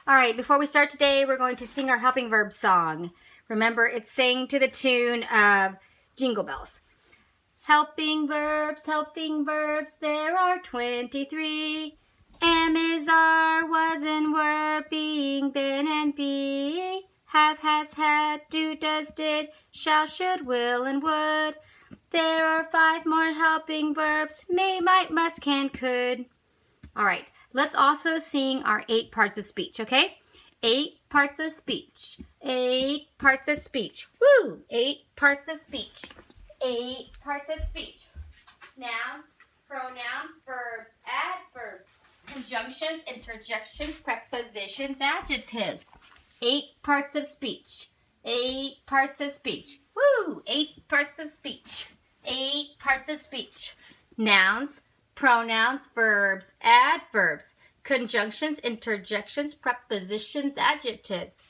All right, before we start today, we're going to sing our helping verb song. Remember, it's sang to the tune of Jingle Bells. Helping verbs, there are 23. Am, is, are, was, and were, being, been, and be. Have, has, had, do, does, did, shall, should, will, and would. There are 5 more helping verbs, may, might, must, can, could. All right, let's also sing our 8 parts of speech, okay? 8 parts of speech. 8 parts of speech. Woo! 8 parts of speech. 8 parts of speech. Nouns, pronouns, verbs, adverbs, conjunctions, interjections, prepositions, adjectives. 8 parts of speech. 8 parts of speech. Woo! 8 parts of speech. 8 parts of speech. Nouns, pronouns, verbs, adverbs, conjunctions, interjections, prepositions, adjectives.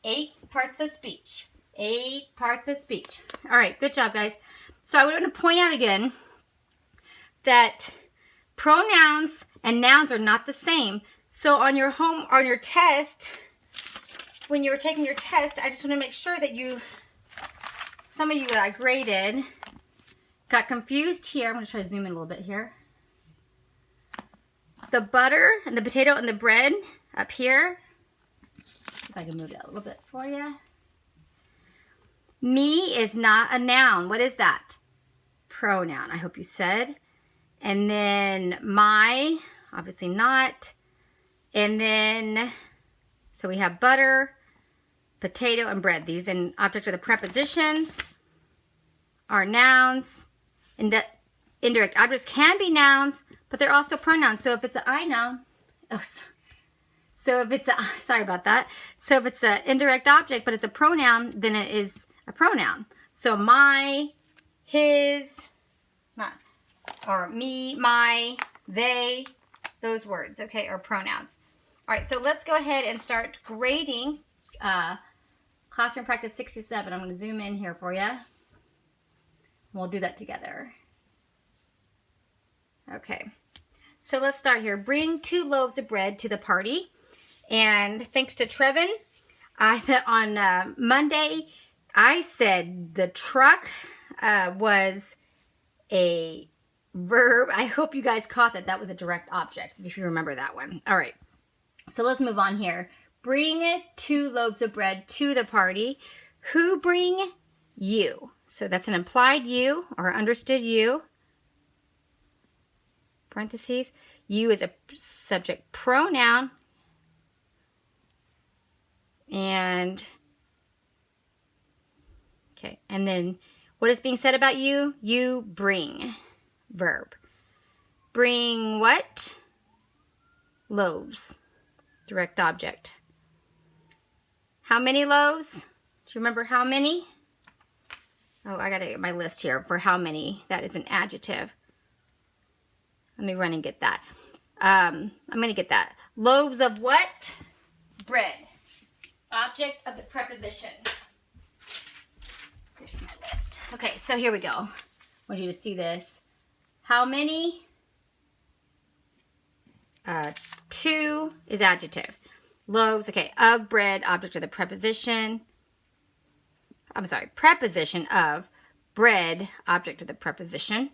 8 parts of speech. 8 parts of speech. All right, good job, guys. So I want to point out again that pronouns and nouns are not the same. So on your test, when you were taking your test, I just want to make sure that some of you that I graded got confused here. I'm going to try to zoom in a little bit here. The butter and the potato and the bread up here. If I can move that a little bit for you. Me is not a noun. What is that? Pronoun, I hope you said. And then my, obviously not. And then, so we have butter, potato, and bread. These and object of the prepositions are nouns. Indirect objects can be nouns, but they're also pronouns. So if it's an I noun, so if it's a, sorry about that. So if it's an indirect object, but it's a pronoun, then it is a pronoun. So my, his, not, or me, my, they, those words, okay, are pronouns. All right, so let's go ahead and start grading classroom practice 67. I'm going to zoom in here for you. We'll do that together. Okay, so let's start here. Bring 2 loaves of bread to the party. And thanks to Trevin, on Monday, I said the truck was a verb. I hope you guys caught that. That was a direct object, if you remember that one. All right, so let's move on here. Bring 2 loaves of bread to the party. Who bring? You. So that's an implied you or understood you. Parentheses. You is a subject pronoun. And, okay, and then what is being said about you? You bring. Verb. Bring what? Loaves. Direct object. How many loaves? Do you remember how many? Oh, I gotta get my list here for how many. That is an adjective. Let me run and get that. I'm gonna get that. Loaves of what? Bread. Object of the preposition. Here's my list. Okay, so here we go. I want you to see this. How many? 2 is adjective. Loaves, okay, of bread, object of the preposition. I'm sorry, preposition of bread, object of the preposition.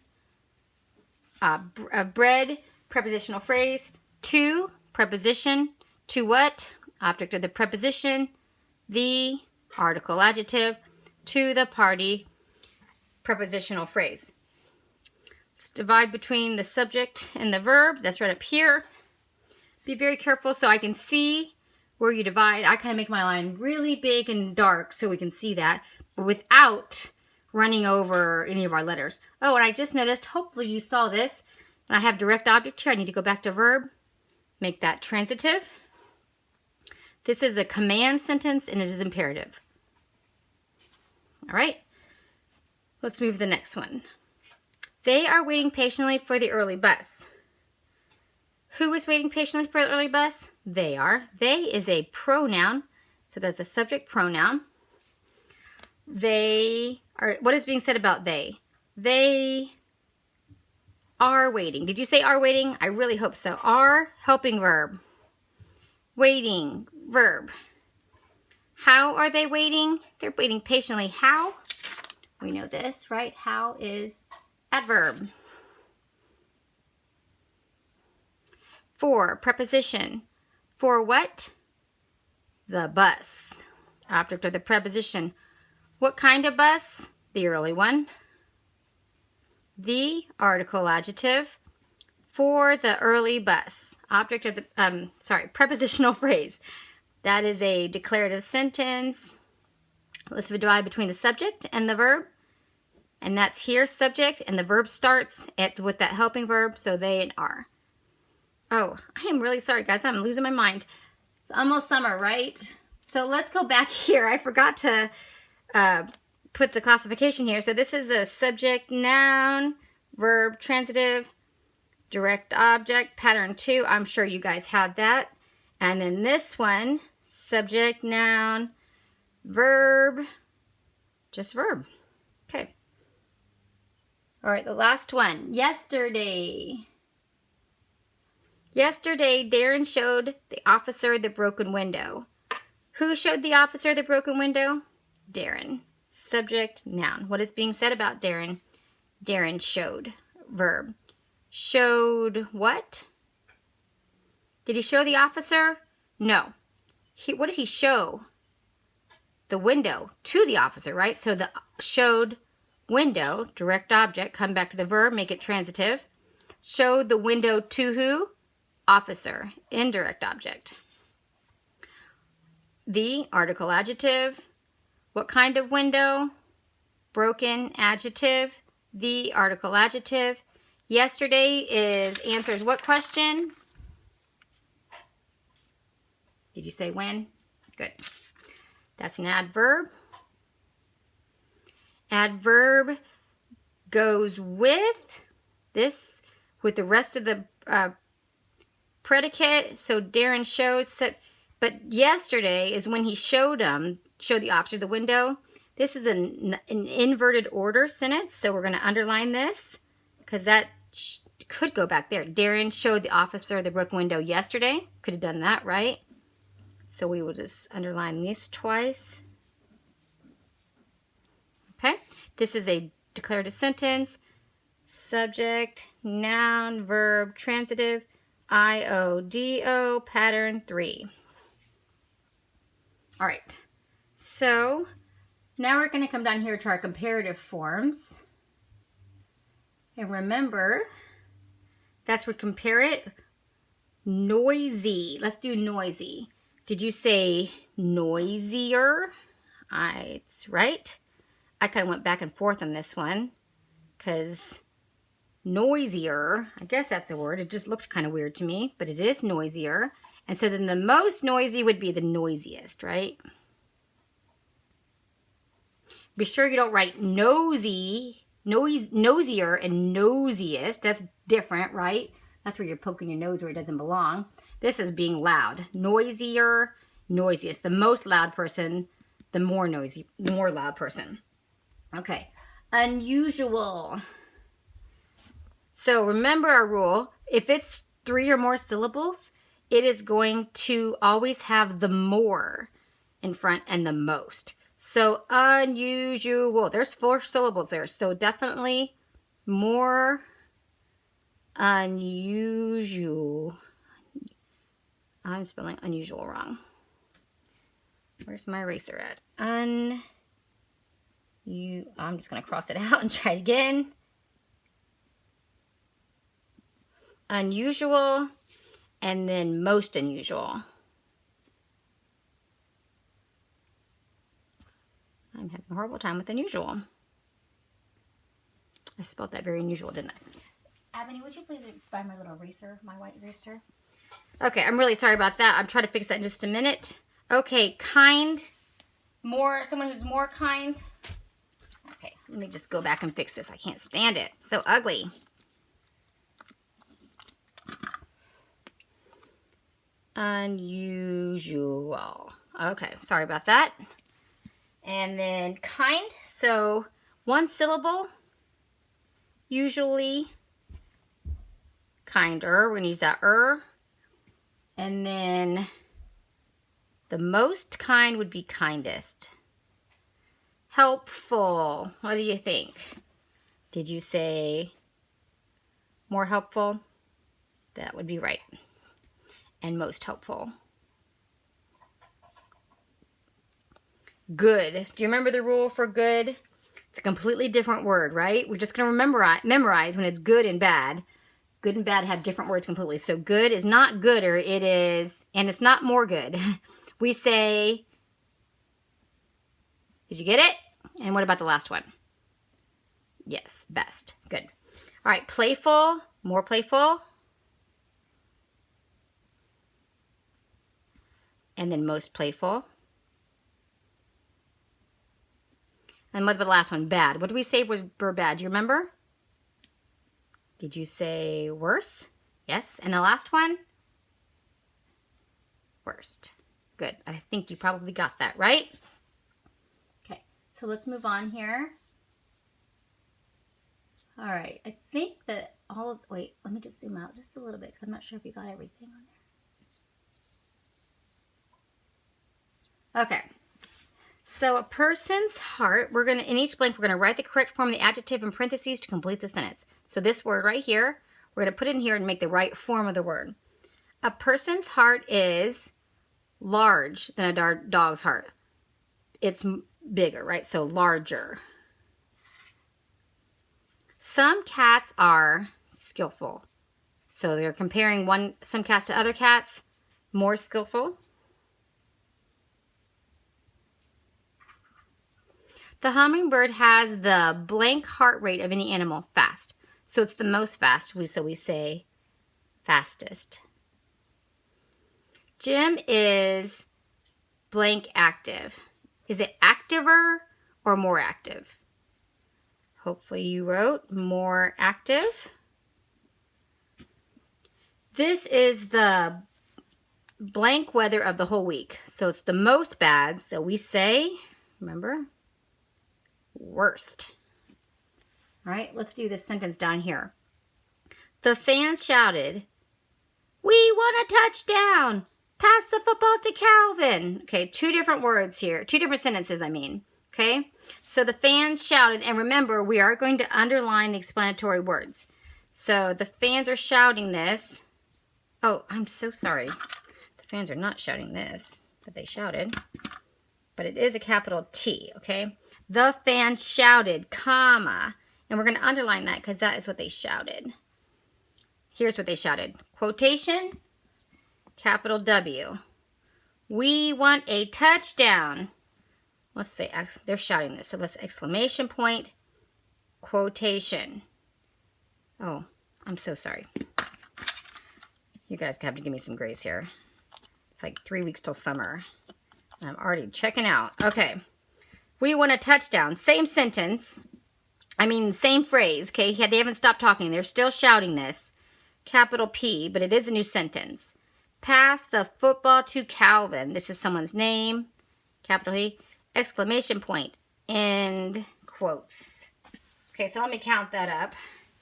Bread, prepositional phrase. To, preposition. To what? Object of the preposition. The, article, adjective. To the party, prepositional phrase. Let's divide between the subject and the verb. That's right up here. Be very careful so I can see where you divide. I kind of make my line really big and dark so we can see that, but without running over any of our letters. Oh, and I just noticed, hopefully you saw this. When I have direct object here, I need to go back to verb. Make that transitive. This is a command sentence and it is imperative. All right, let's move to the next one. They are waiting patiently for the early bus. Who is waiting patiently for the early bus? They are. They is a pronoun, so that's a subject pronoun. They are, what is being said about they? They are waiting. Did you say are waiting? I really hope so. Are, helping verb. Waiting. verb. How are they waiting? They're waiting patiently. How? We know this, right? How is adverb. 4, preposition. For what? The bus. Object of the preposition. What kind of bus? The early one. The article adjective. For the early bus. Object of the, prepositional phrase. That is a declarative sentence. Let's divide between the subject and the verb. And that's here, subject, and the verb starts with that helping verb, so they and are. Oh, I am really sorry, guys. I'm losing my mind. It's almost summer, right? So let's go back here. I forgot to put the classification here. So this is the subject, noun, verb, transitive, direct object, pattern 2. I'm sure you guys had that. And then this one, subject, noun, verb, just verb. Okay. All right, the last one, yesterday. Yesterday, Darren showed the officer the broken window. Who showed the officer the broken window? Darren. Subject, noun. What is being said about Darren? Darren showed. Verb. Showed what? Did he show the officer? No. What did he show? The window to the officer, right? So the showed window, direct object, come back to the verb, make it transitive. Showed the window to who? Officer, indirect object. The article adjective. What kind of window? Broken, adjective. The article adjective. Yesterday answers what question? Did you say when? Good. That's an adverb. Adverb goes with the rest of the predicate. So Darren showed, but yesterday is when he showed the officer the window. This is an inverted order sentence, so we're going to underline this because that could go back there. Darren showed the officer the broken window yesterday. Could have done that, right? So we will just underline this twice. Okay, this is a declarative sentence. Subject, noun, verb, transitive, IODO, pattern 3. All right, so now we're going to come down here to our comparative forms. And remember, that's where compare it. Noisy. Let's do noisy. Did you say noisier? It's right. I kind of went back and forth on this one because noisier, I guess that's a word. It just looked kind of weird to me, but it is noisier. And so then the most noisy would be the noisiest, right? Be sure you don't write nosy, nosier and nosiest. That's different, right? That's where you're poking your nose where it doesn't belong. This is being loud. Noisier, noisiest. The most loud person, the more noisy, the more loud person. Okay. Unusual. So remember our rule. If it's 3 or more syllables, it is going to always have the more in front and the most. So unusual. There's 4 syllables there. So definitely more unusual. I'm spelling unusual wrong. Where's my eraser at? I'm just going to cross it out and try it again. Unusual, and then most unusual. I'm having a horrible time with unusual. I spelled that very unusual, didn't I? Ebony, would you please buy my little eraser, my white eraser? Okay, I'm really sorry about that. I'm trying to fix that in just a minute. Okay, kind. Someone who's more kind. Okay, let me just go back and fix this. I can't stand it. It's so ugly. Unusual. Okay, sorry about that. And then kind. So 1 syllable. Usually kinder. We're going to use that And then The most kind would be kindest. Helpful. What do you think? Did you say more helpful? That would be right. And most helpful. Good. Do you remember the rule for good? It's a completely different word, right? We're just going to memorize when it's good and bad. Good and bad have different words completely. So good is not gooder, it is, and it's not more good. We say, did you get it? And what about the last one? Yes, best. Good. All right, playful, more playful. And then most playful. And what about the last one? Bad. What did we say was bad? Do you remember? Did you say worse? Yes. And the last one? Worst. Good. I think you probably got that, right? Okay. So let's move on here. All right. I think that all of... Wait, let me just zoom out just a little bit because I'm not sure if you got everything on there. Okay. So a person's heart, we're going to, in each blank, we're going to write the correct form of the adjective in parentheses to complete the sentence. So this word right here, we're going to put it in here and make the right form of the word. A person's heart is large than a dog's heart. It's bigger, right? So larger. Some cats are skillful. So they're comparing some cats to other cats, more skillful. The hummingbird has the blank heart rate of any animal, fast. So it's the most fast, so we say fastest. Jim is blank active. Is it activer or more active? Hopefully you wrote more active. This is the blank weather of the whole week. So it's the most bad, so we say, remember, worst. All right, let's do this sentence down here. The fans shouted, "We want a touchdown! Pass the football to Calvin." Okay, two different words here. Two different sentences, I mean. Okay, so the fans shouted, and remember, we are going to underline the explanatory words. So the fans are shouting this. Oh, I'm so sorry. The fans are not shouting this, but they shouted. But it is a capital T, okay? The fans shouted, comma. And we're going to underline that because that is what they shouted. Here's what they shouted. Quotation, capital W. We want a touchdown. Let's say they're shouting this. So let's exclamation point, quotation. Oh, I'm so sorry. You guys have to give me some grace here. It's like 3 weeks till summer. And I'm already checking out. Okay. We want a touchdown. Same sentence. I mean, same phrase. Okay. They haven't stopped talking. They're still shouting this. Capital P, but it is a new sentence. Pass the football to Calvin. This is someone's name. Capital P. Exclamation point. End quotes. Okay, so let me count that up.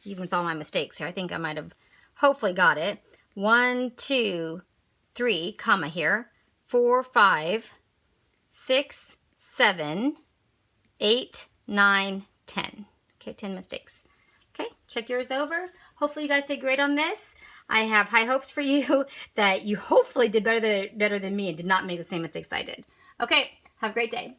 Even with all my mistakes here. I think I might have hopefully got it. 1, 2, 3, comma here. 4, 5, 6, 7, 8, 9, 10. Okay, 10 mistakes. Okay, check yours over. Hopefully you guys did great on this. I have high hopes for you that you hopefully did better than me and did not make the same mistakes I did. Okay, have a great day.